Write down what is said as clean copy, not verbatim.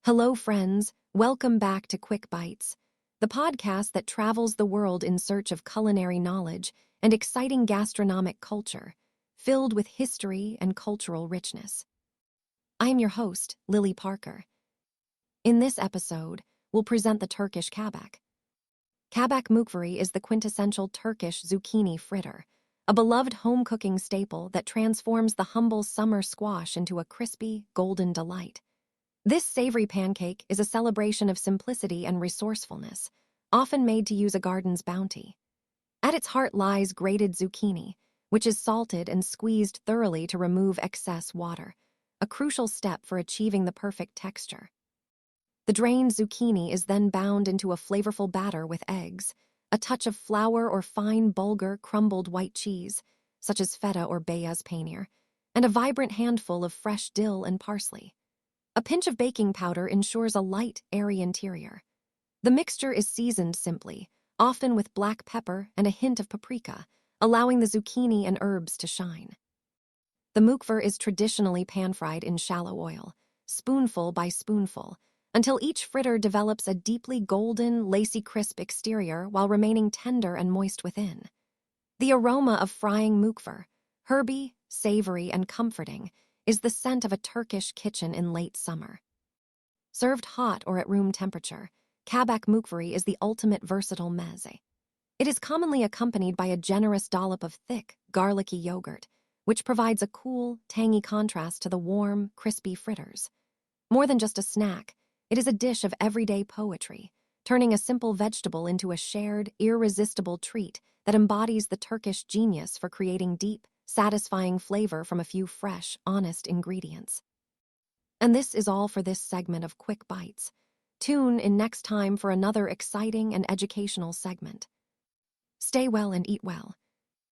Hello, friends. Welcome back to Quick Bites, the podcast that travels the world in search of culinary knowledge and exciting gastronomic culture, filled with history and cultural richness. I am your host, Lily Parker. In this episode, we'll present the Turkish Kabak. Kabak mukvari is the quintessential Turkish zucchini fritter, a beloved home cooking staple that transforms the humble summer squash into a crispy, golden delight. This savory pancake is a celebration of simplicity and resourcefulness, often made to use a garden's bounty. At its heart lies grated zucchini, which is salted and squeezed thoroughly to remove excess water, a crucial step for achieving the perfect texture. The drained zucchini is then bound into a flavorful batter with eggs, a touch of flour or fine bulgur crumbled white cheese, such as feta or beyaz peynir, and a vibrant handful of fresh dill and parsley. A pinch of baking powder ensures a light, airy interior. The mixture is seasoned simply, often with black pepper and a hint of paprika, allowing the zucchini and herbs to shine. The mukvar is traditionally pan-fried in shallow oil, spoonful by spoonful, until each fritter develops a deeply golden, lacy crisp exterior while remaining tender and moist within. The aroma of frying mukvar, herby, savory, and comforting, is the scent of a Turkish kitchen in late summer. Served hot or at room temperature, kabak mukvari is the ultimate versatile meze. It is commonly accompanied by a generous dollop of thick, garlicky yogurt, which provides a cool, tangy contrast to the warm, crispy fritters. More than just a snack, it is a dish of everyday poetry, turning a simple vegetable into a shared, irresistible treat that embodies the Turkish genius for creating deep, satisfying flavor from a few fresh, honest ingredients. And this is all for this segment of Quick Bites. Tune in next time for another exciting and educational segment. Stay well and eat well.